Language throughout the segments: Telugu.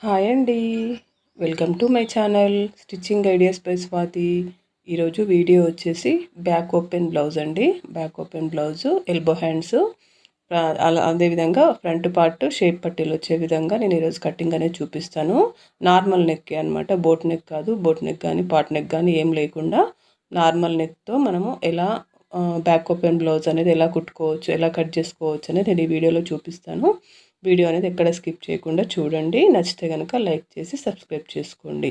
హాయ్ అండి. Welcome to my channel stitching ideas by Swathi. ఈరోజు వీడియో వచ్చేసి బ్యాక్ ఓపెన్ బ్లౌజ్ అండి. Back open blouse, elbow hands, అలా అదేవిధంగా ఫ్రంట్ పార్ట్ షేప్ పట్టీలు వచ్చే విధంగా నేను ఈరోజు కటింగ్ అనేది చూపిస్తాను. నార్మల్ నెక్ అనమాట, బోట్ నెక్ కాదు. బోట్ నెక్ కానీ పాట్ నెక్ కానీ ఏం లేకుండా నార్మల్ నెక్తో మనము ఎలా బ్యాక్ ఓపెన్ బ్లౌజ్ అనేది ఎలా కుట్టుకోవచ్చు, ఎలా కట్ చేసుకోవచ్చు అనేది నేను ఈ వీడియోలో చూపిస్తాను. వీడియో అనేది ఎక్కడ స్కిప్ చేయకుండా చూడండి. నచ్చితే కనుక లైక్ చేసి సబ్స్క్రైబ్ చేసుకోండి.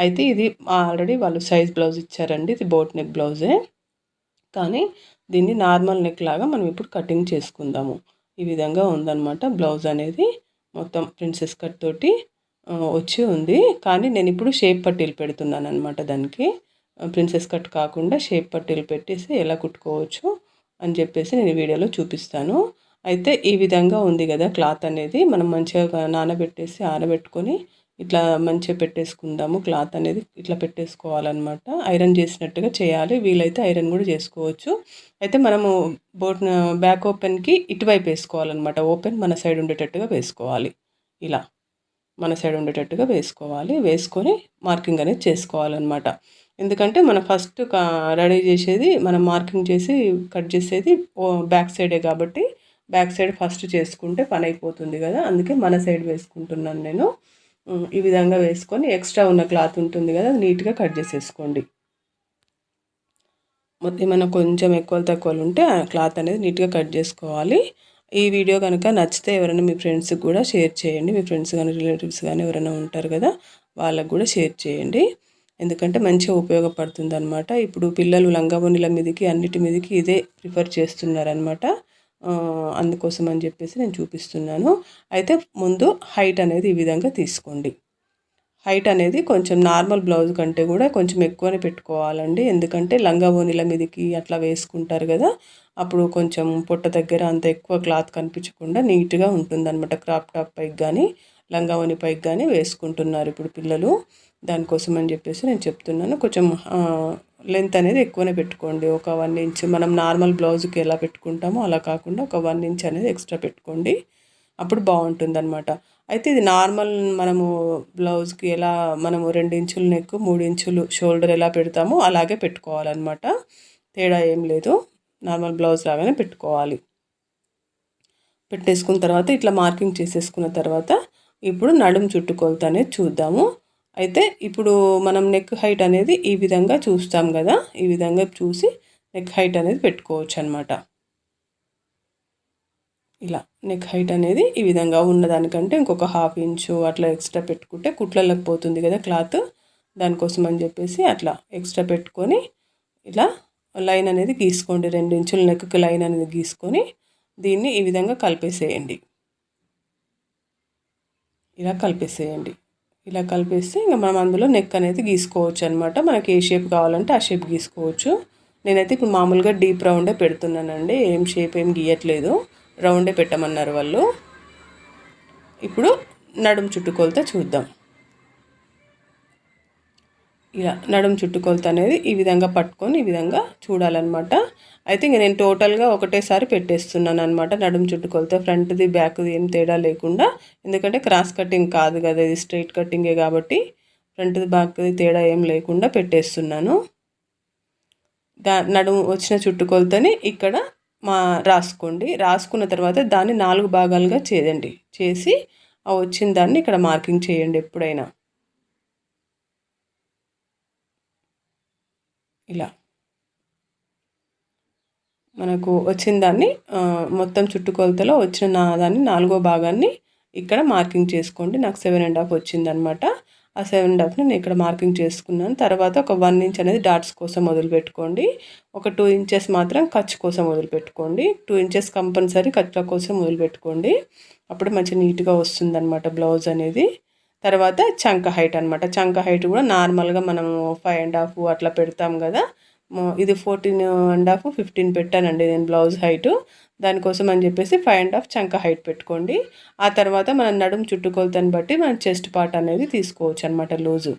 అయితే ఇది ఆల్రెడీ వాళ్ళు సైజ్ బ్లౌజ్ ఇచ్చారండి. ఇది బోట్ నెక్ బ్లౌజే, కానీ దీన్ని నార్మల్ నెక్ లాగా మనం ఇప్పుడు కటింగ్ చేసుకుందాము. ఈ విధంగా ఉందన్నమాట బ్లౌజ్ అనేది. మొత్తం ప్రిన్సెస్ కట్ తోటి వచ్చి ఉంది, కానీ నేను ఇప్పుడు షేప్ పట్టీలు పెడుతున్నాను అనమాట. దానికి ప్రిన్సెస్ కట్ కాకుండా షేప్ పట్టీలు పెట్టేసి ఎలా కుట్టుకోవచ్చు అని చెప్పేసి నేను వీడియోలో చూపిస్తాను. అయితే ఈ విధంగా ఉంది కదా క్లాత్ అనేది. మనం మంచిగా నానబెట్టేసి ఆరబెట్టుకొని ఇట్లా మంచిగా పెట్టేసుకుందాము. క్లాత్ అనేది ఇట్లా పెట్టేసుకోవాలన్నమాట. ఐరన్ చేసినట్టుగా చేయాలి. వీలైతే ఐరన్ కూడా చేసుకోవచ్చు. అయితే మనము బ్యాక్ ఓపెన్కి ఇటువైపు వేసుకోవాలన్నమాట. ఓపెన్ మన సైడ్ ఉండేటట్టుగా వేసుకోవాలి. ఇలా మన సైడ్ ఉండేటట్టుగా వేసుకోవాలి. వేసుకొని మార్కింగ్ అనేది చేసుకోవాలన్నమాట. ఎందుకంటే మనం ఫస్ట్ రెడీ చేసేది, మనం మార్కింగ్ చేసి కట్ చేసేది బ్యాక్ సైడే కాబట్టి బ్యాక్ సైడ్ ఫస్ట్ చేసుకుంటే పని అయిపోతుంది కదా. అందుకే మన సైడ్ వేసుకుంటున్నాను నేను. ఈ విధంగా వేసుకొని ఎక్స్ట్రా ఉన్న క్లాత్ ఉంటుంది కదా, నీట్గా కట్ చేసేసుకోండి. మొత్తం ఏమైనా కొంచెం ఎక్కువ తక్కువలు ఉంటే ఆ క్లాత్ అనేది నీట్గా కట్ చేసుకోవాలి. ఈ వీడియో కనుక నచ్చితే ఎవరైనా మీ ఫ్రెండ్స్కి కూడా షేర్ చేయండి. మీ ఫ్రెండ్స్ కానీ రిలేటివ్స్ కానీ ఎవరైనా ఉంటారు కదా, వాళ్ళకు కూడా షేర్ చేయండి. ఎందుకంటే మంచిగా ఉపయోగపడుతుంది అనమాట. ఇప్పుడు పిల్లలు లంగావోణీల మీదకి అన్నిటి మీదకి ఇదే ప్రిఫర్ చేస్తున్నారనమాట. అందుకోసం అని చెప్పేసి నేను చూపిస్తున్నాను. అయితే ముందు హైట్ అనేది ఈ విధంగా తీసుకోండి. హైట్ అనేది కొంచెం నార్మల్ బ్లౌజ్ కంటే కూడా కొంచెం ఎక్కువనే పెట్టుకోవాలండి. ఎందుకంటే లంగావోణీల మీదకి అట్లా వేసుకుంటారు కదా, అప్పుడు కొంచెం పొట్ట దగ్గర అంత ఎక్కువ క్లాత్ కనిపించకుండా నీట్గా ఉంటుందన్నమాట. క్రాప్ టాప్ పైకి కానీ లంగావోణి పైకి కానీ వేసుకుంటున్నారు ఇప్పుడు పిల్లలు. దానికోసం అని చెప్పేసి నేను చెప్తున్నాను. కొంచెం లెంత్ అనేది ఎక్కువనే పెట్టుకోండి. ఒక 1 ఇంచ్ మనం నార్మల్ బ్లౌజ్కి ఎలా పెట్టుకుంటామో అలా కాకుండా ఒక 1 ఇంచ్ అనేది ఎక్స్ట్రా పెట్టుకోండి. అప్పుడు బాగుంటుందన్నమాట. అయితే ఇది నార్మల్ మనము బ్లౌజ్కి ఎలా మనము 2 ఇంచులు నెక్, 3 ఇంచులు షోల్డర్ ఎలా పెడతామో అలాగే పెట్టుకోవాలన్నమాట. తేడా ఏం లేదు, నార్మల్ బ్లౌజ్ లాగానే పెట్టుకోవాలి. పెట్టేసుకున్న తర్వాత ఇట్లా మార్కింగ్ చేసేసుకున్న తర్వాత ఇప్పుడు నడుము చుట్టుకొలత అనేది చూద్దాము. అయితే ఇప్పుడు మనం నెక్ హైట్ అనేది ఈ విధంగా చూస్తాం కదా, ఈ విధంగా చూసి నెక్ హైట్ అనేది పెట్టుకోవచ్చు అనమాట. ఇలా నెక్ హైట్ అనేది ఈ విధంగా ఉన్నదానికంటే ఇంకొక 1/2 ఇంచు అట్లా ఎక్స్ట్రా పెట్టుకుంటే కుట్లలకు పోతుంది కదా క్లాత్. దానికోసం అని చెప్పేసి అట్లా ఎక్స్ట్రా పెట్టుకొని ఇలా లైన్ అనేది గీసుకోండి. 2 ఇంచుల నెక్కి లైన్ అనేది గీసుకొని దీన్ని ఈ విధంగా కలిపేసేయండి. ఇలా కలిపేసేయండి. ఇలా కలిపేస్తే ఇంకా మనం అందులో నెక్ అనేది గీసుకోవచ్చు అనమాట. మనకి ఏ షేప్ కావాలంటే ఆ షేప్ గీసుకోవచ్చు. నేనైతే ఇప్పుడు మామూలుగా డీప్ రౌండే పెడుతున్నానండి. ఏం షేప్ ఏం గీయట్లేదు, రౌండే పెట్టమన్నారు వాళ్ళు. ఇప్పుడు నడుము చుట్టుకొలత చూద్దాం. ఇలా నడుము చుట్టుకొలత అనేది ఈ విధంగా పట్టుకొని ఈ విధంగా చూడాలన్నమాట. అయితే ఇంక నేను టోటల్గా ఒకటేసారి పెట్టేస్తున్నాను అనమాట. నడుము చుట్టుకొలత ఫ్రంట్ది బ్యాక్ది ఏం తేడా లేకుండా. ఎందుకంటే క్రాస్ కటింగ్ కాదు కదా, ఇది స్ట్రైట్ కటింగే కాబట్టి ఫ్రంట్ది బ్యాక్ది తేడా ఏం లేకుండా పెట్టేస్తున్నాను. నడుము వచ్చిన చుట్టుకొలతని ఇక్కడ రాసుకోండి. రాసుకున్న తర్వాత దాన్ని 4 భాగాలుగా చేసి ఆ వచ్చిన దాన్ని ఇక్కడ మార్కింగ్ చేయండి ఎప్పుడైనా. ఇలా మనకు వచ్చిన దాన్ని మొత్తం చుట్టుకొలతలో వచ్చిన దాన్ని 4వ భాగాన్ని ఇక్కడ మార్కింగ్ చేసుకోండి. నాకు 7.5 వచ్చిందనమాట. ఆ 7.5ని నేను ఇక్కడ మార్కింగ్ చేసుకున్నాను. తర్వాత ఒక 1 ఇంచ్ అనేది డాట్స్ కోసం వదిలిపెట్టుకోండి. ఒక 2 ఇంచెస్ మాత్రం ఖర్చు కోసం వదిలిపెట్టుకోండి. 2 ఇంచెస్ కంపల్సరీ ఖర్చుల కోసం వదిలిపెట్టుకోండి. అప్పుడు మంచి నీట్గా వస్తుందన్నమాట బ్లౌజ్ అనేది. తర్వాత చంక హైట్ అనమాట. చంక హైట్ కూడా నార్మల్గా మనము 5.5 అట్లా పెడతాం కదా, ఇది 14.5, 15 పెట్టానండి నేను బ్లౌజ్ హైటు. దానికోసం అని చెప్పేసి 5.5 చంక హైట్ పెట్టుకోండి. ఆ తర్వాత మనం నడుము చుట్టుకొలతని బట్టి మనం చెస్ట్ పార్ట్ అనేది తీసుకోవచ్చు అనమాట. లూజు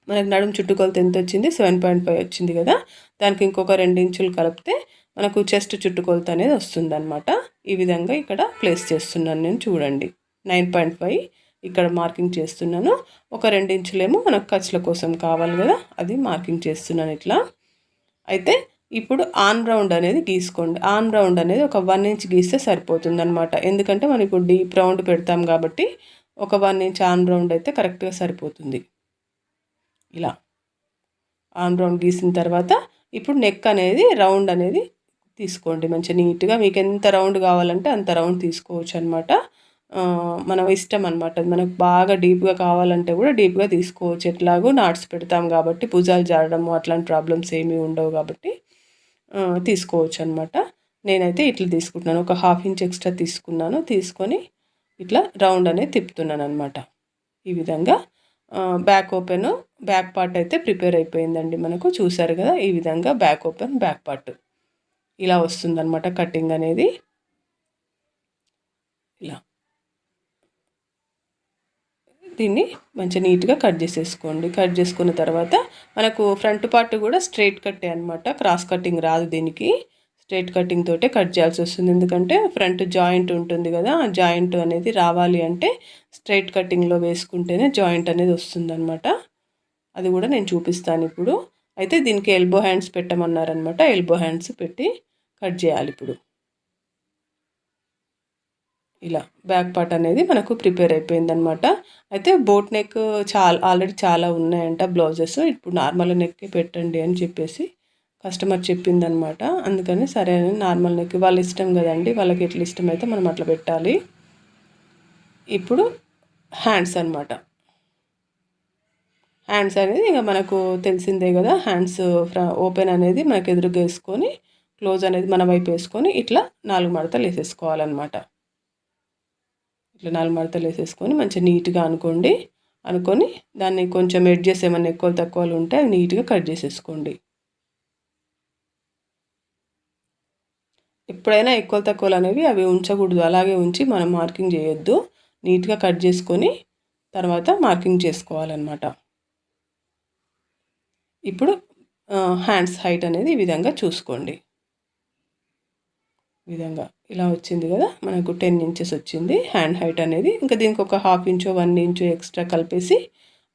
మనకు నడుము చుట్టుకొలత ఎంత వచ్చింది, 7.5 వచ్చింది కదా, దానికి ఇంకొక 2 ఇంచులు కలిపితే మనకు చెస్ట్ చుట్టుకొలత అనేది వస్తుంది అనమాట. ఈ విధంగా ఇక్కడ ప్లేస్ చేస్తున్నాను నేను. చూడండి 9.5 ఇక్కడ మార్కింగ్ చేస్తున్నాను. ఒక 2 ఇంచులేమో మనకు ఖర్చుల కోసం కావాలి కదా, అది మార్కింగ్ చేస్తున్నాను ఇట్లా. అయితే ఇప్పుడు ఆన్ రౌండ్ అనేది గీసుకోండి. ఆన్ రౌండ్ అనేది ఒక 1 ఇంచ్ గీస్తే సరిపోతుంది అనమాట. ఎందుకంటే మనం ఇప్పుడు డీప్ రౌండ్ పెడతాం కాబట్టి ఒక 1 ఇంచ్ ఆన్ రౌండ్ అయితే కరెక్ట్గా సరిపోతుంది. ఇలా ఆన్ రౌండ్ గీసిన తర్వాత ఇప్పుడు నెక్ అనేది రౌండ్ అనేది తీసుకోండి మంచిగా నీట్గా. మీకు ఎంత రౌండ్ కావాలంటే అంత రౌండ్ తీసుకోవచ్చు అనమాట. మనం ఇష్టం అనమాట. మనకు బాగా డీప్గా కావాలంటే కూడా డీప్గా తీసుకోవచ్చు. ఎట్లాగో నాట్స్ పెడతాం కాబట్టి భుజాలు జారడము అట్లాంటి ప్రాబ్లమ్స్ ఏమీ ఉండవు కాబట్టి తీసుకోవచ్చు అనమాట. నేనైతే ఇట్లా తీసుకుంటున్నాను. ఒక 1/2 ఇంచ్ ఎక్స్ట్రా తీసుకున్నాను. తీసుకొని ఇట్లా రౌండ్ అనేది తిప్పుతున్నాను అనమాట. ఈ విధంగా బ్యాక్ ఓపెన్ బ్యాక్ పార్ట్ అయితే ప్రిపేర్ అయిపోయిందండి మనకు. చూసారు కదా, ఈ విధంగా బ్యాక్ ఓపెన్ బ్యాక్ పార్ట్ ఇలా వస్తుందన్నమాట కటింగ్ అనేది. ఇలా దీన్ని మంచిగా నీట్గా కట్ చేసేసుకోండి. కట్ చేసుకున్న తర్వాత మనకు ఫ్రంట్ పార్ట్ కూడా స్ట్రైట్ కట్టే అనమాట. క్రాస్ కటింగ్ రాదు దీనికి. స్ట్రైట్ కటింగ్ తోటే కట్ చేయాల్సి వస్తుంది. ఎందుకంటే ఫ్రంట్ జాయింట్ ఉంటుంది కదా, ఆ జాయింట్ అనేది రావాలి అంటే స్ట్రైట్ కటింగ్లో వేసుకుంటేనే జాయింట్ అనేది వస్తుంది అనమాట. అది కూడా నేను చూపిస్తాను ఇప్పుడు. అయితే దీనికి ఎల్బో హ్యాండ్స్ పెట్టమన్నారనమాట. ఎల్బో హ్యాండ్స్ పెట్టి కట్ చేయాలి ఇప్పుడు. ఇలా బ్యాక్ పార్ట్ అనేది మనకు ప్రిపేర్ అయిపోయిందనమాట. అయితే బోట్ నెక్ ఆల్రెడీ చాలా ఉన్నాయంట బ్లౌజెస్. ఇప్పుడు నార్మల్ నెక్కే పెట్టండి అని చెప్పేసి కస్టమర్ చెప్పిందనమాట. అందుకని సరే అని నార్మల్ నెక్ వాళ్ళ ఇష్టం కదండి, వాళ్ళకి ఎట్లా ఇష్టమైతే మనం అట్లా పెట్టాలి. ఇప్పుడు హ్యాండ్స్ అనమాట. హ్యాండ్స్ అనేది ఇక మనకు తెలిసిందే కదా, హ్యాండ్స్ ఓపెన్ అనేది మనకు ఎదురుగా వేసుకొని క్లోజ్ అనేది మన వైపు వేసుకొని ఇట్లా 4 మడతలు వేసేసుకోవాలన్నమాట. ఇట్లా 4 మడతలు వేసేసుకొని మంచిగా నీట్గా అనుకొని దాన్ని కొంచెం ఎడ్జెస్ ఏమైనా ఎక్కువ తక్కువలు ఉంటే అది నీట్గా కట్ చేసేసుకోండి. ఎప్పుడైనా ఎక్కువ తక్కువలు అనేవి అవి ఉంచకూడదు, అలాగే ఉంచి మనం మార్కింగ్ చేయొద్దు. నీట్గా కట్ చేసుకొని తర్వాత మార్కింగ్ చేసుకోవాలన్నమాట. ఇప్పుడు హ్యాండ్స్ హైట్ అనేది ఈ విధంగా చూసుకోండి. ఈ విధంగా ఇలా వచ్చింది కదా, మనకు 10 ఇంచెస్ వచ్చింది హ్యాండ్ హైట్ అనేది. ఇంకా దీనికి ఒక 1/2 ఇంచో 1 ఇంచో ఎక్స్ట్రా కలిపేసి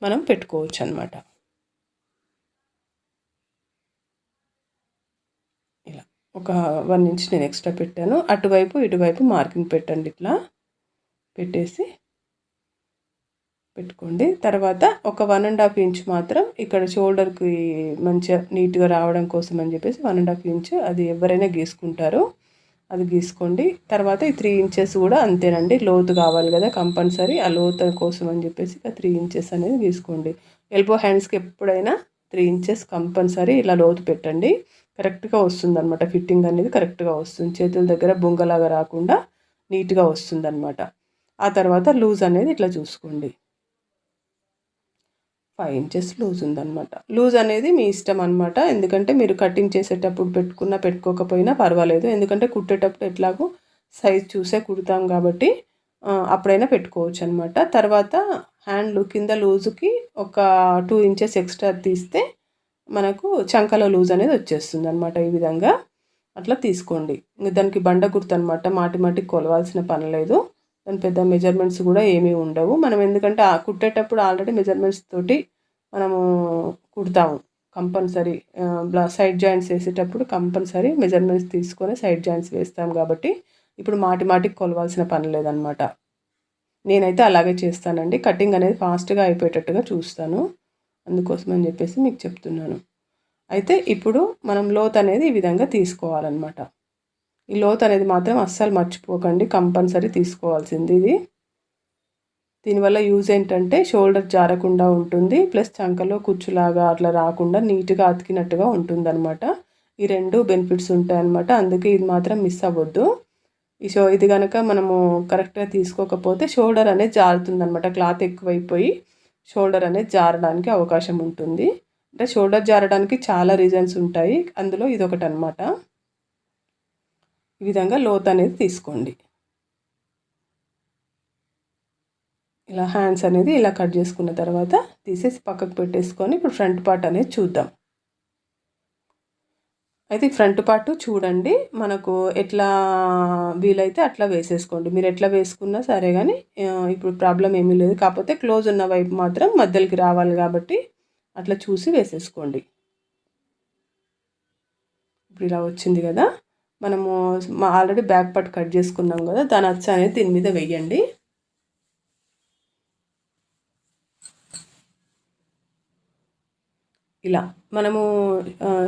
మనం పెట్టుకోవచ్చు అనమాట. ఇలా ఒక 1 ఇంచ్ నేను ఎక్స్ట్రా పెట్టాను. అటువైపు ఇటువైపు మార్కింగ్ పెట్టండి. ఇట్లా పెట్టేసి పెట్టుకోండి. తర్వాత ఒక 1.5 ఇంచ్ మాత్రం ఇక్కడ షోల్డర్కి మంచిగా నీట్గా రావడం కోసం అని చెప్పేసి 1.5 ఇంచ్ అది ఎవరైనా గీసుకుంటారు, అది గీసుకోండి. తర్వాత ఈ 3 ఇంచెస్ కూడా అంతేనండి, లోతు కావాలి కదా కంపల్సరీ. ఆ లోతు కోసం అని చెప్పేసి 3 ఇంచెస్ అనేది గీసుకోండి. ఎల్బో హ్యాండ్స్కి ఎప్పుడైనా 3 ఇంచెస్ కంపల్సరీ ఇలా లోతు పెట్టండి. కరెక్ట్గా వస్తుంది అనమాట. ఫిట్టింగ్ అనేది కరెక్ట్గా వస్తుంది. చేతుల దగ్గర బొంగలాగా రాకుండా నీట్గా వస్తుంది అనమాట. ఆ తర్వాత లూజ్ అనేది ఇట్లా చూసుకోండి. 5 ఇంచెస్ లూజ్ ఉందన్నమాట. లూజ్ అనేది మీ ఇష్టం అనమాట. ఎందుకంటే మీరు కటింగ్ చేసేటప్పుడు పెట్టుకోకపోయినా పర్వాలేదు. ఎందుకంటే కుట్టేటప్పుడు ఎట్లాగో సైజ్ చూసే కుడతాం కాబట్టి అప్పుడైనా పెట్టుకోవచ్చు అనమాట. తర్వాత హ్యాండ్లు కింద లూజుకి ఒక 2 ఇంచెస్ ఎక్స్ట్రా తీస్తే మనకు చంకలో లూజ్ అనేది వచ్చేస్తుంది అనమాట. ఈ విధంగా అట్లా తీసుకోండి. దానికి బండ గుర్తు అనమాట. మాటి కొలవాల్సిన పని లేదు. దాని పెద్ద మెజర్మెంట్స్ కూడా ఏమీ ఉండవు. మనం ఎందుకంటే కుట్టేటప్పుడు ఆల్రెడీ మెజర్మెంట్స్ తోటి మనము కుడతాము కంపల్సరీ. సైడ్ జాయింట్స్ వేసేటప్పుడు కంపల్సరీ మెజర్మెంట్స్ తీసుకొని సైడ్ జాయింట్స్ వేస్తాం కాబట్టి ఇప్పుడు మాటికి కొలవాల్సిన పని లేదనమాట. నేనైతే అలాగే చేస్తానండి. కటింగ్ అనేది ఫాస్ట్గా అయిపోయేటట్టుగా చూస్తాను, అందుకోసం అని చెప్పేసి మీకు చెప్తున్నాను. అయితే ఇప్పుడు మనం లోత్ అనేది ఈ విధంగా తీసుకోవాలన్నమాట. ఈ లోత్ అనేది మాత్రం అస్సలు మర్చిపోకండి, కంపల్సరీ తీసుకోవాల్సింది ఇది. దీనివల్ల యూజ్ ఏంటంటే షోల్డర్ జారకుండా ఉంటుంది, ప్లస్ చంకలో కుచ్చులాగా అట్లా రాకుండా నీట్గా అతికినట్టుగా ఉంటుందన్నమాట. ఈ 2 బెనిఫిట్స్ ఉంటాయన్నమాట. అందుకే ఇది మాత్రం మిస్ అవ్వద్దు. ఇది కనుక మనము కరెక్ట్గా తీసుకోకపోతే షోల్డర్ అనేది జారుతుందన్నమాట. క్లాత్ ఎక్కువైపోయి షోల్డర్ అనేది జారడానికి అవకాశం ఉంటుంది. అంటే షోల్డర్ జారడానికి చాలా రీజన్స్ ఉంటాయి, అందులో ఇదొకటి అనమాట. ఈ విధంగా లోత్ అనేది తీసుకోండి. ఇలా హ్యాండ్స్ అనేది ఇలా కట్ చేసుకున్న తర్వాత తీసేసి పక్కకు పెట్టేసుకొని ఇప్పుడు ఫ్రంట్ పార్ట్ అనేది చూద్దాం. అయితే ఫ్రంట్ పార్ట్ చూడండి, మనకు ఎట్లా వీలైతే అట్లా వేసేసుకోండి. మీరు ఎట్లా వేసుకున్నా సరే కానీ ఇప్పుడు ప్రాబ్లం ఏమీ లేదు. కాకపోతే క్లోజ్ ఉన్న వైపు మాత్రం మధ్యలోకి రావాలి కాబట్టి అట్లా చూసి వేసేసుకోండి. ఇప్పుడు ఇలా వచ్చింది కదా, మనము ఆల్రెడీ బ్యాక్ పార్ట్ కట్ చేసుకున్నాం కదా, దాని అచ్చ అనేది దీని మీద వేయండి. ఇలా మనము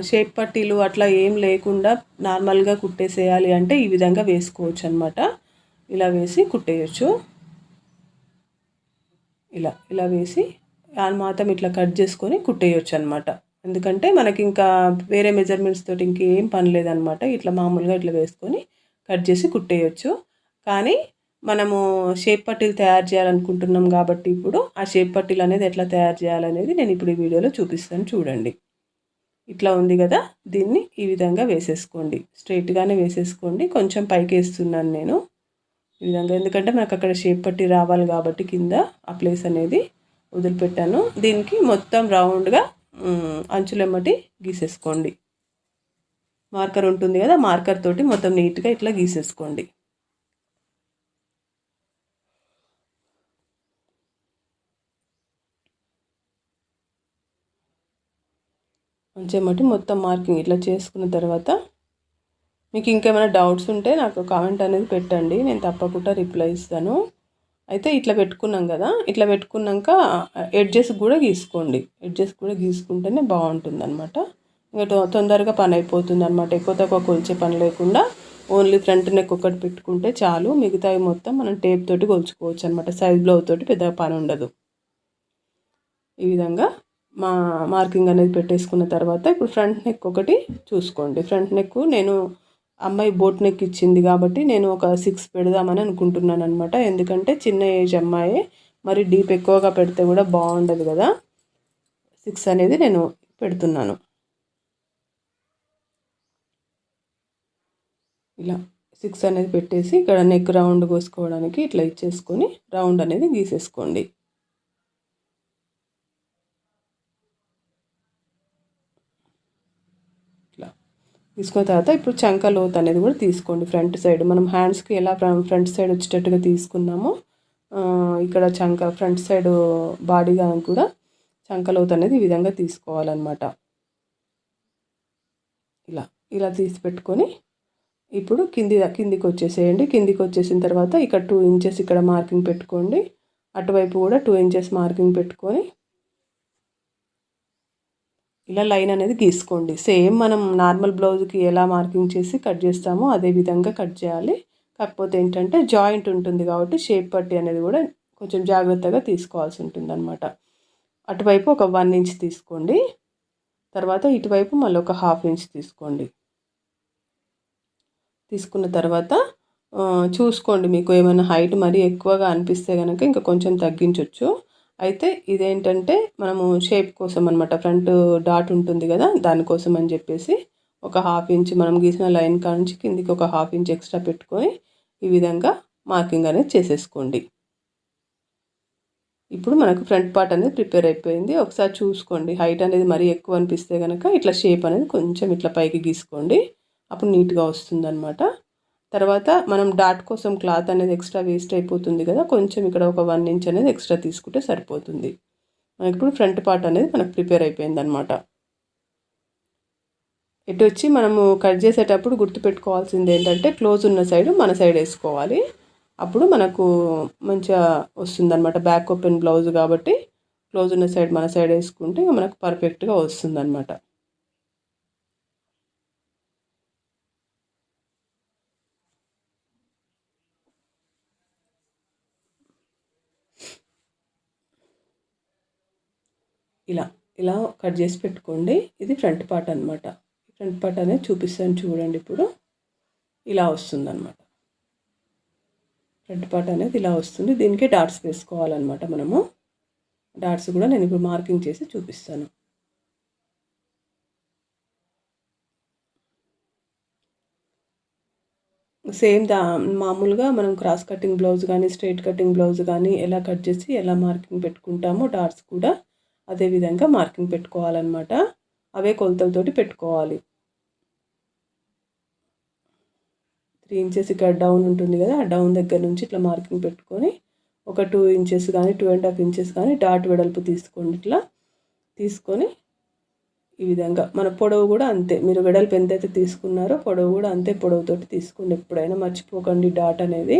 షేప్ పట్టీలు అట్లా ఏం లేకుండా నార్మల్గా కుట్టేసేయాలి అంటే ఈ విధంగా వేసుకోవచ్చు అనమాట. ఇలా వేసి కుట్టేయచ్చు. ఇలా ఇలా వేసి మాత్రం ఇట్లా కట్ చేసుకొని కుట్టేయచ్చు అనమాట. ఎందుకంటే మనకి ఇంకా వేరే మెజర్మెంట్స్ తోటి ఇంకేం పని లేదనమాట. ఇట్లా మామూలుగా ఇట్లా వేసుకొని కట్ చేసి కుట్టేయచ్చు. కానీ మనము షేప్ పట్టీలు తయారు చేయాలనుకుంటున్నాం కాబట్టి ఇప్పుడు ఆ షేప్ పట్టీలు అనేది ఎట్లా తయారు చేయాలనేది నేను ఇప్పుడు ఈ వీడియోలో చూపిస్తాను చూడండి. ఇట్లా ఉంది కదా, దీన్ని ఈ విధంగా వేసేసుకోండి. స్ట్రైట్గానే వేసేసుకోండి. కొంచెం పైకి వేస్తున్నాను నేను ఈ విధంగా, ఎందుకంటే మనకు అక్కడ షేప్ పట్టి రావాలి కాబట్టి కింద ఆ ప్లేస్ అనేది వదిలిపెట్టాను. దీనికి మొత్తం రౌండ్గా అంచులెమ్మటి గీసేసుకోండి. మార్కర్ ఉంటుంది కదా, మార్కర్ తోటి మొత్తం నీట్గా ఇట్లా గీసేసుకోండి. అంచెమ్మటి మొత్తం మార్కింగ్ ఇట్లా చేసుకున్న తర్వాత మీకు ఇంకేమైనా డౌట్స్ ఉంటే నాకు కామెంట్ అనేది పెట్టండి, నేను తప్పకుండా రిప్లై ఇస్తాను. అయితే ఇట్లా పెట్టుకున్నాం కదా, ఇట్లా పెట్టుకున్నాక ఎడ్జెస్ కూడా గీసుకోండి. ఎడ్జెస్ కూడా గీసుకుంటేనే బాగుంటుంది అనమాట. ఇంకా తొందరగా పని అయిపోతుంది అనమాట. ఎక్కువ తక్కువ కొలిచే పని లేకుండా ఓన్లీ ఫ్రంట్ నెక్ ఒకటి పెట్టుకుంటే చాలు. మిగతావి మొత్తం మనం టేప్ తోటి కొలుచుకోవచ్చు అనమాట. సైజ్ బ్లౌజ్ తోటి పెద్దగా పని ఉండదు. ఈ విధంగా మార్కింగ్ అనేది పెట్టేసుకున్న తర్వాత ఇప్పుడు ఫ్రంట్ నెక్ ఒకటి చూసుకోండి. ఫ్రంట్ నెక్ నేను అమ్మాయి బోట్ నెక్ ఇచ్చింది కాబట్టి నేను ఒక 6 పెడదామని అనుకుంటున్నాను అనమాట. ఎందుకంటే చిన్న ఏజ్ అమ్మాయి, మరి డీప్ ఎక్కువగా పెడితే కూడా బాగుండదు కదా. 6 అనేది నేను పెడుతున్నాను. ఇలా 6 అనేది పెట్టేసి ఇక్కడ నెక్ రౌండ్ కోసుకోవడానికి ఇట్లా ఇచ్చేసుకొని రౌండ్ అనేది గీసేసుకోండి. తీసుకున్న తర్వాత ఇప్పుడు చంక లోత్ అనేది కూడా తీసుకోండి. ఫ్రంట్ సైడ్ మనం హ్యాండ్స్కి ఎలా ఫ్రంట్ సైడ్ వచ్చేటట్టుగా తీసుకున్నామో ఇక్కడ చంక ఫ్రంట్ సైడ్ బాడీగా కూడా చంక లోత్ అనేది ఈ విధంగా తీసుకోవాలన్నమాట. ఇలా ఇలా తీసి పెట్టుకొని ఇప్పుడు కిందికి వచ్చేసేయండి. కిందికి వచ్చేసిన తర్వాత ఇక్కడ 2 ఇంచెస్ ఇక్కడ మార్కింగ్ పెట్టుకోండి. అటువైపు కూడా 2 ఇంచెస్ మార్కింగ్ పెట్టుకొని ఇలా లైన్ అనేది గీసుకోండి. సేమ్ మనం నార్మల్ బ్లౌజ్కి ఎలా మార్కింగ్ చేసి కట్ చేస్తామో అదే విధంగా కట్ చేయాలి. కాకపోతే ఏంటంటే జాయింట్ ఉంటుంది కాబట్టి షేప్ పట్టి అనేది కూడా కొంచెం జాగ్రత్తగా తీసుకోవాల్సి ఉంటుంది అనమాట. అటువైపు ఒక 1 ఇంచ్ తీసుకోండి. తర్వాత ఇటువైపు మళ్ళీ ఒక 1/2 ఇంచ్ తీసుకోండి. తీసుకున్న తర్వాత చూసుకోండి, మీకు ఏమైనా హైట్ మరీ ఎక్కువగా అనిపిస్తే కనుక ఇంకా కొంచెం తగ్గించవచ్చు. అయితే ఇదేంటంటే మనము షేప్ కోసం అనమాట, ఫ్రంట్ డాట్ ఉంటుంది కదా, దానికోసం అని చెప్పేసి ఒక 1/2 ఇంచ్ మనం గీసిన లైన్ కానించి కిందికి ఒక 1/2 ఇంచ్ ఎక్స్ట్రా పెట్టుకొని ఈ విధంగా మార్కింగ్ అనేది చేసేసుకోండి. ఇప్పుడు మనకు ఫ్రంట్ పార్ట్ అనేది ప్రిపేర్ అయిపోయింది. ఒకసారి చూసుకోండి, హైట్ అనేది మరీ ఎక్కువ అనిపిస్తే కనుక ఇట్లా షేప్ అనేది కొంచెం ఇట్లా పైకి గీసుకోండి, అప్పుడు నీట్గా వస్తుందన్నమాట. తర్వాత మనం డాట్ కోసం క్లాత్ అనేది ఎక్స్ట్రా వేస్ట్ అయిపోతుంది కదా, కొంచెం ఇక్కడ ఒక 1 ఇంచ్ అనేది ఎక్స్ట్రా తీసుకుంటే సరిపోతుంది. మనకి ఇప్పుడు ఫ్రంట్ పార్ట్ అనేది మనకు ప్రిపేర్ అయిపోయింది అనమాట. ఇటు వచ్చి మనము కట్ చేసేటప్పుడు గుర్తుపెట్టుకోవాల్సింది ఏంటంటే క్లోజ్ ఉన్న సైడ్ మన సైడ్ వేసుకోవాలి, అప్పుడు మనకు మంచిగా వస్తుందన్నమాట. బ్యాక్ ఓపెన్ బ్లౌజ్ కాబట్టి క్లోజ్ ఉన్న సైడ్ మన సైడ్ వేసుకుంటే మనకు పర్ఫెక్ట్గా వస్తుందన్నమాట. ఇలా ఇలా కట్ చేసి పెట్టుకోండి. ఇది ఫ్రంట్ పార్ట్ అనమాట. ఫ్రంట్ పార్ట్ అనేది చూపిస్తాను చూడండి. ఇప్పుడు ఇలా వస్తుందన్నమాట. ఫ్రంట్ పార్ట్ అనేది ఇలా వస్తుంది. దీనికి డాట్స్ వేసుకోవాలన్నమాట మనము. డాట్స్ కూడా నేను ఇప్పుడు మార్కింగ్ చేసి చూపిస్తాను. సేమ్ మామూలుగా మనం క్రాస్ కటింగ్ బ్లౌజ్ కానీ స్ట్రైట్ కటింగ్ బ్లౌజ్ కానీ ఎలా కట్ చేసి ఎలా మార్కింగ్ పెట్టుకుంటామో డాట్స్ కూడా అదే విధంగా మార్కింగ్ పెట్టుకోవాలన్నమాట. అవే కొలతలతోటి పెట్టుకోవాలి. 3 ఇంచెస్ ఇక్కడ డౌన్ ఉంటుంది కదా, ఆ డౌన్ దగ్గర నుంచి ఇట్లా మార్కింగ్ పెట్టుకొని ఒక 2 ఇంచెస్ కానీ 2.5 ఇంచెస్ కానీ డాట్ వెడల్పు తీసుకోండి. ఇట్లా తీసుకొని ఈ విధంగా మన పొడవు కూడా అంతే, మీరు వెడల్పు ఎంతైతే తీసుకున్నారో పొడవు కూడా అంతే పొడవుతోటి తీసుకోండి. ఎప్పుడైనా మర్చిపోకండి డాట్ అనేది.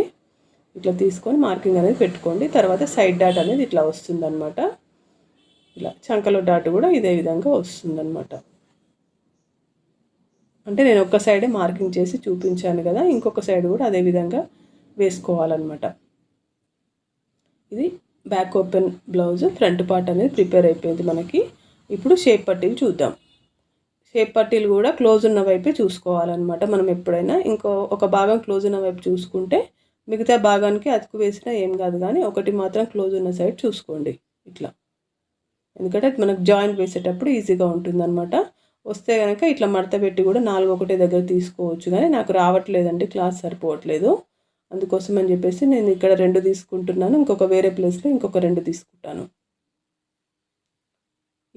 ఇట్లా తీసుకొని మార్కింగ్ అనేది పెట్టుకోండి. తర్వాత సైడ్ డాట్ అనేది ఇట్లా వస్తుందన్నమాట. ఇలా చంకలో డాట్ కూడా ఇదే విధంగా వస్తుందన్నమాట. అంటే నేను ఒక్క సైడే మార్కింగ్ చేసి చూపించాను కదా, ఇంకొక సైడ్ కూడా అదే విధంగా వేసుకోవాలన్నమాట. ఇది back open blouse front part అనేది ప్రిపేర్ అయిపోయింది మనకి. ఇప్పుడు షేప్ పట్టీలు చూద్దాం. షేప్ పట్టీలు కూడా క్లోజ్ ఉన్న వైపే చూసుకోవాలన్నమాట. మనం ఎప్పుడైనా ఒక భాగం క్లోజ్ ఉన్న వైపు చూసుకుంటే మిగతా భాగానికి అతుకు వేసినా ఏం కాదు, కానీ ఒకటి మాత్రం క్లోజ్ ఉన్న సైడ్ చూసుకోండి ఇట్లా. ఎందుకంటే మనకు జాయింట్ వేసేటప్పుడు ఈజీగా ఉంటుందన్నమాట. వస్తే కనుక ఇట్లా మడత పెట్టి కూడా 4 ఒకటే దగ్గర తీసుకోవచ్చు, కానీ నాకు రావట్లేదండి, క్లాత్ సరిపోవట్లేదు. అందుకోసం అని చెప్పేసి నేను ఇక్కడ 2 తీసుకుంటున్నాను, ఇంకొక వేరే ప్లేస్లో ఇంకొక 2 తీసుకుంటాను.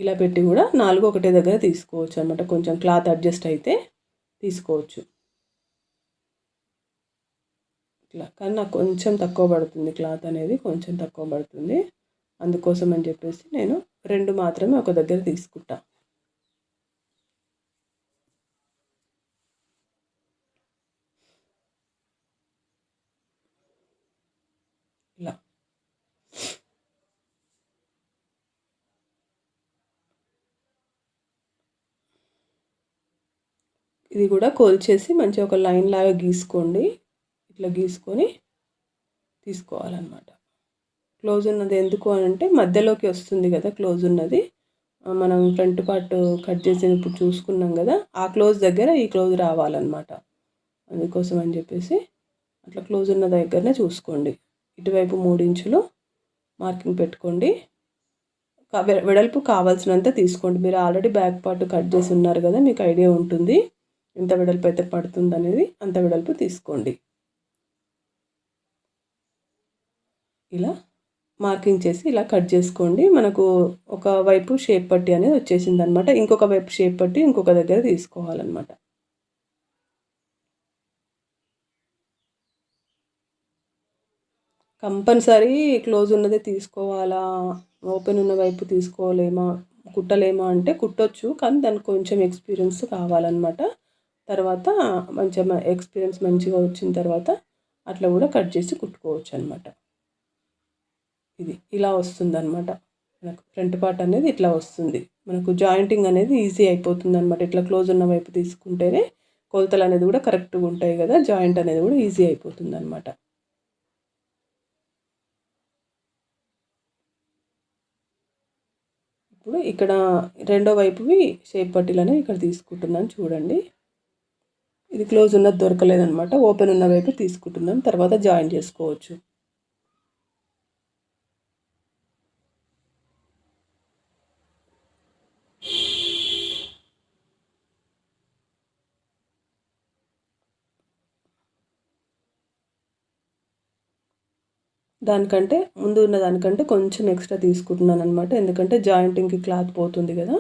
ఇలా పెట్టి కూడా 4 ఒకటే దగ్గర తీసుకోవచ్చు అనమాట. కొంచెం క్లాత్ అడ్జస్ట్ అయితే తీసుకోవచ్చు ఇట్లా. కానీ నాకు కొంచెం తక్కువ పడుతుంది, క్లాత్ అనేది కొంచెం తక్కువ పడుతుంది. అందుకోసం అని చెప్పేసి నేను 2 మాత్రమే ఒక దగ్గర తీసుకుంటా. ఇలా ఇది కూడా కోల్చేసి మంచిగా ఒక లైన్ లాగా గీసుకోండి. ఇట్లా గీసుకొని తీసుకోవాలన్నమాట. క్లోజ్ ఉన్నది ఎందుకు అని అంటే మధ్యలోకి వస్తుంది కదా క్లోజ్ ఉన్నది. మనం ఫ్రంట్ పార్ట్ కట్ చేసినప్పుడు చూసుకున్నాం కదా, ఆ క్లోజ్ దగ్గర ఈ క్లోజ్ రావాలన్నమాట. అందుకోసం అని చెప్పేసి అట్లా క్లోజ్ ఉన్న దగ్గరనే చూసుకోండి. ఇటువైపు 3 ఇంచులు మార్కింగ్ పెట్టుకోండి. వెడల్పు కావాల్సినంత తీసుకోండి. మీరు ఆల్రెడీ బ్యాక్ పార్ట్ కట్ చేసి ఉన్నారు కదా, మీకు ఐడియా ఉంటుంది ఎంత వెడల్పు అయితే పడుతుంది అనేది. అంత వెడల్పు తీసుకోండి. ఇలా మార్కింగ్ చేసి ఇలా కట్ చేసుకోండి. మనకు ఒక వైపు షేప్ పట్టి అనేది వచ్చేసింది అనమాట. ఇంకొక వైపు షేప్ పట్టి ఇంకొక దగ్గర తీసుకోవాలన్నమాట. కంపల్సరీ క్లోజ్ ఉన్నదే తీసుకోవాలా, ఓపెన్ ఉన్న వైపు తీసుకోలేమా, కుట్టలేమా అంటే కుట్టొచ్చు, కానీ దానికి కొంచెం ఎక్స్పీరియన్స్ కావాలన్నమాట. తర్వాత మంచిగా ఎక్స్పీరియన్స్ మంచిగా వచ్చిన తర్వాత అట్లా కూడా కట్ చేసి కుట్టుకోవచ్చు అనమాట. ఇది ఇలా వస్తుందన్నమాట. మనకు ఫ్రంట్ పార్ట్ అనేది ఇట్లా వస్తుంది. మనకు జాయింటింగ్ అనేది ఈజీ అయిపోతుంది అనమాట. ఇట్లా క్లోజ్ ఉన్న వైపు తీసుకుంటేనే కొలతలు అనేది కూడా కరెక్ట్గా ఉంటాయి కదా, జాయింట్ అనేది కూడా ఈజీ అయిపోతుంది అనమాట. ఇప్పుడు ఇక్కడ రెండో వైపువి షేప్ పట్టీలు అనేవి ఇక్కడ తీసుకుంటున్నాను చూడండి. ఇది క్లోజ్ ఉన్నది దొరకలేదనమాట, ఓపెన్ ఉన్న వైపు తీసుకుంటున్నాను. తర్వాత జాయిన్ చేసుకోవచ్చు. దానికంటే ముందు ఉన్న దానికంటే కొంచెం ఎక్స్ట్రా తీసుకుంటున్నాను అనమాట. ఎందుకంటే జాయింటింగ్కి క్లాత్ పోతుంది కదా,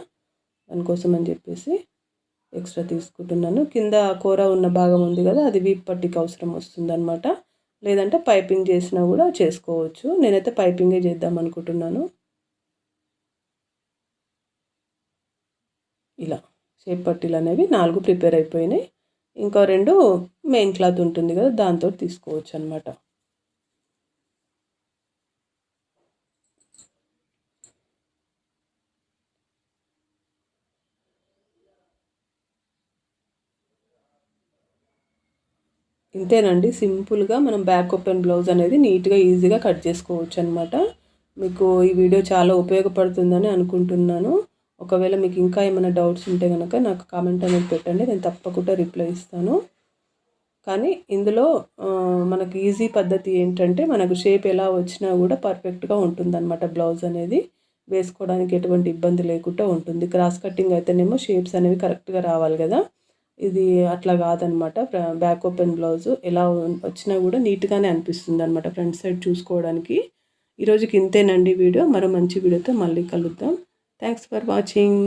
దానికోసం అని చెప్పేసి ఎక్స్ట్రా తీసుకుంటున్నాను. కింద కూర ఉన్న భాగం ఉంది కదా, అది వీప్ పట్టికి అవసరం వస్తుంది అనమాట. లేదంటే పైపింగ్ చేసినా కూడా చేసుకోవచ్చు. నేనైతే పైపింగే చేద్దాం అనుకుంటున్నాను. ఇలా షేప్ పట్టీలు అనేవి 4 ప్రిపేర్ అయిపోయినాయి. ఇంకా 2 మెయిన్ క్లాత్ ఉంటుంది కదా, దాంతో తీసుకోవచ్చు అనమాట. ఇంతేనండి, సింపుల్గా మనం బ్యాక్ ఓపెన్ బ్లౌజ్ అనేది నీట్గా ఈజీగా కట్ చేసుకోవచ్చు అనమాట. మీకు ఈ వీడియో చాలా ఉపయోగపడుతుందని అనుకుంటున్నాను. ఒకవేళ మీకు ఇంకా ఏమైనా డౌట్స్ ఉంటే కనుక నాకు కామెంట్ అనేది పెట్టండి, నేను తప్పకుండా రిప్లై ఇస్తాను. కానీ ఇందులో మనకు ఈజీ పద్ధతి ఏంటంటే మనకు షేప్ ఎలా వచ్చినా కూడా పర్ఫెక్ట్గా ఉంటుందన్నమాట. బ్లౌజ్ అనేది వేసుకోవడానికి ఎటువంటి ఇబ్బంది లేకుండా ఉంటుంది. క్రాస్ కటింగ్ అయితేనేమో షేప్స్ అనేవి కరెక్ట్గా రావాలి కదా, ఇది అట్లా కాదనమాట. బ్యాక్ ఓపెన్ బ్లౌజు ఎలా వచ్చినా కూడా నీట్గానే అనిపిస్తుంది అనమాట ఫ్రంట్ సైడ్ చూసుకోవడానికి. ఈరోజుకి ఇంతేనండి వీడియో. మరో మంచి వీడియోతో మళ్ళీ కలుద్దాం. Thanks for watching.